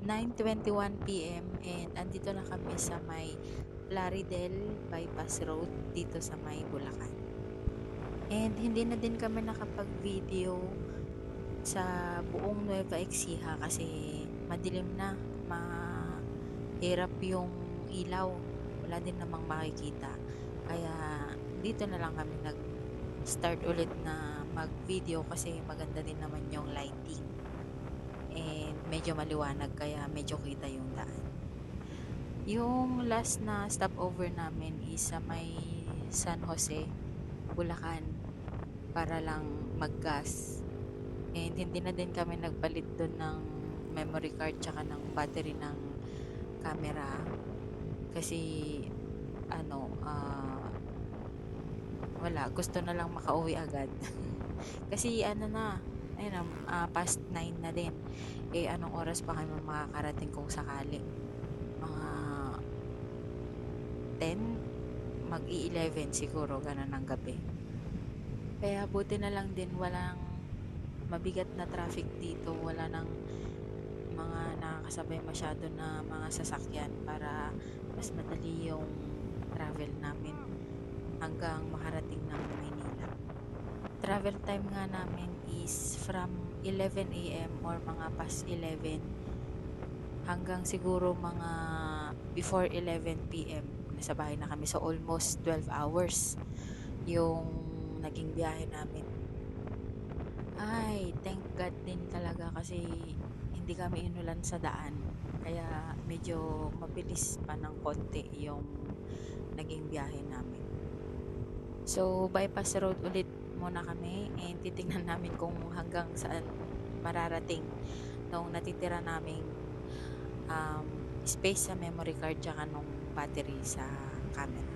9:21 PM and andito na kami sa may Plaridel Bypass Road dito sa may Bulacan. And hindi na din kami nakapag-video sa buong Nueva Ecija kasi madilim na, mahirap yung ilaw, wala din namang makikita. Kaya dito na lang kami nag-start ulit na mag-video kasi maganda din naman yung lighting. And medyo maliwanag kaya medyo kita yung daan. Yung last na stopover namin is sa may San Jose, Bulacan para lang mag-gas. And hindi na din kami nagpalit doon ng memory card tsaka ng battery ng camera kasi wala, gusto na lang makauwi agad. Kasi ayun past 9 na din. Anong oras pa kami makakarating kung sakali? Mga 10, mag-i-11 siguro, ganun ng gabi. Kaya buti na lang din walang mabigat na traffic dito, wala nang mga nakakasabay masyado na mga sasakyan para mas madali yung travel namin hanggang makarating ng Maynila. Travel time nga namin is from 11 AM or mga past 11 hanggang siguro mga before 11 PM. Nasa bahay na kami, so almost 12 hours yung naging biyahe namin. Ay, thank God din talaga kasi hindi kami inulan sa daan. Kaya medyo mabilis pa ng konti yung naging biyahe namin. So, bypass road ulit muna kami and titingnan namin kung hanggang saan mararating nung natitira naming space sa memory card tsaka nung battery sa camera.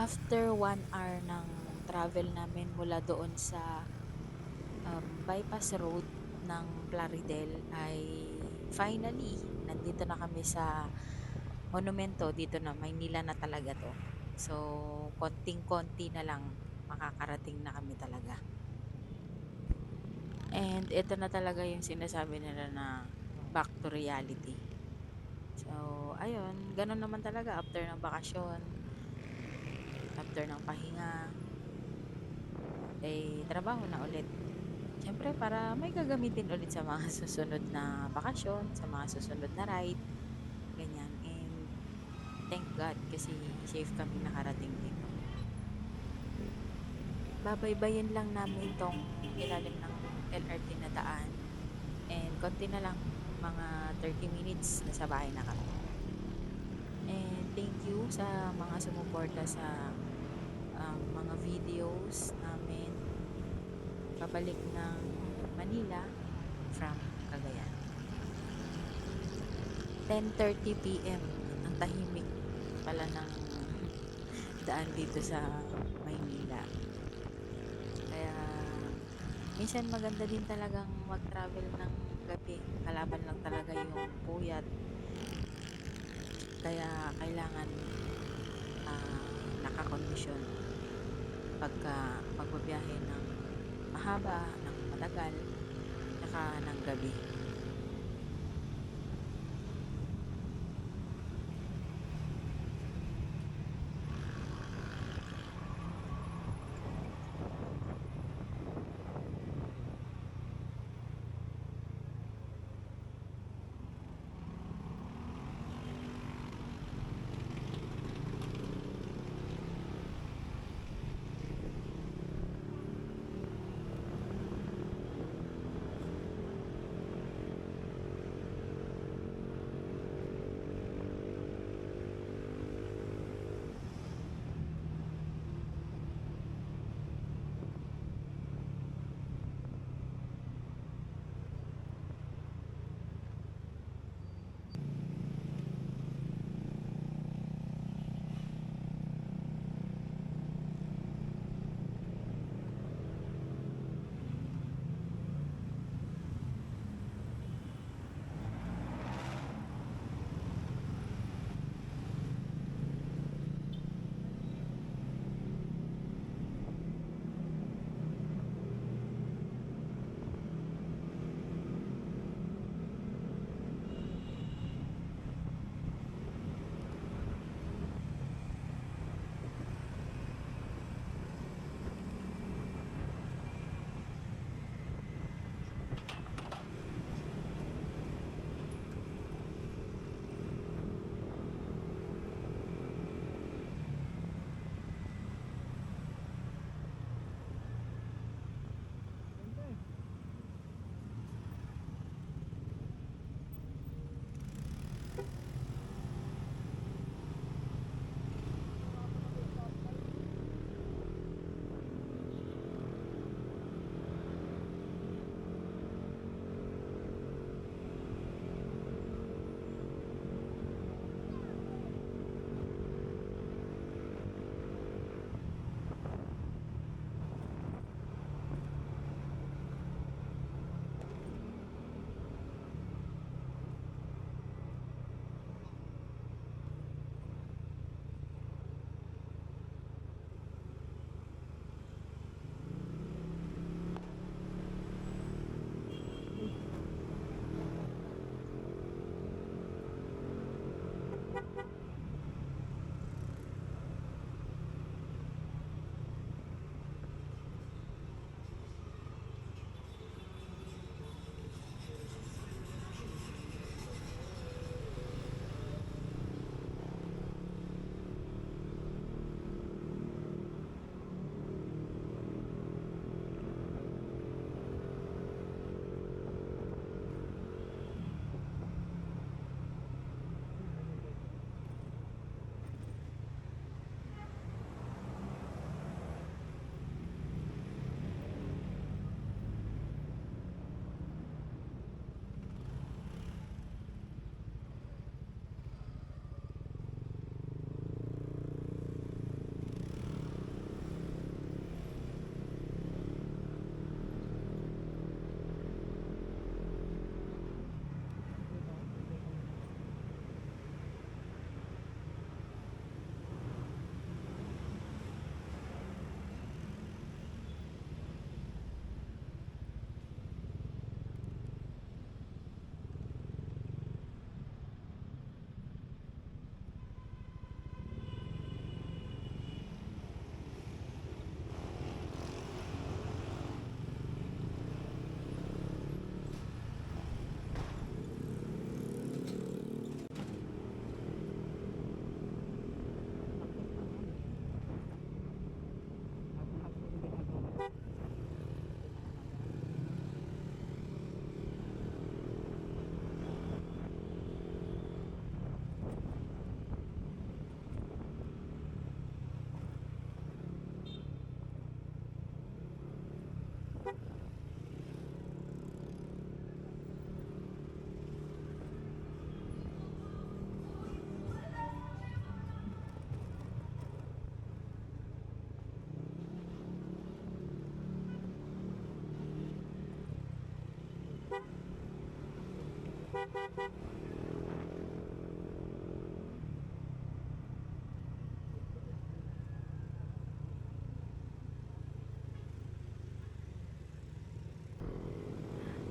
After 1 hour ng travel namin mula doon sa bypass road ng Plaridel ay finally nandito na kami sa monumento. Dito na, Maynila na talaga to. So, konting-konti na lang makakarating na kami talaga. And ito na talaga yung sinasabi nila na back to reality. So, ayun, ganun naman talaga after ng bakasyon, after ng pahinga, trabaho na ulit. Siyempre para may gagamitin ulit sa mga susunod na bakasyon, sa mga susunod na ride, ganyan. And thank God kasi safe kami nakarating dito. Babaybayin lang namin tong ilalim ng LRT na daan. And konti na lang, mga 30 minutes, nasa bahay na kami. And thank you sa mga sumuporta sa mga videos namin pabalik ng Manila from Cagayan. 10:30 PM, ang tahimik pala ng daan dito sa Maynila. Kaya minsan maganda din talagang mag-travel ng gabi. Kalaban lang talaga yung puyat. Kaya kailangan nakakondisyon pagka magbabiyahe ng mahaba, ng matagal, saka ng gabi.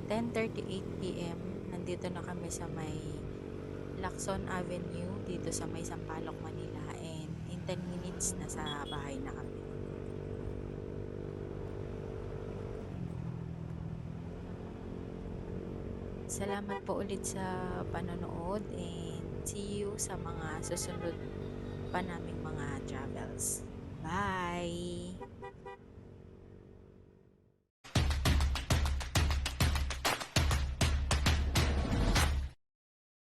10:38 p.m. Nandito na kami sa may Lacson Avenue dito sa may Sampaloc, Manila, and in 10 minutes nasa bahay na kami. Salamat po ulit sa panonood, and see you sa mga susunod pa naming mga travels. Bye!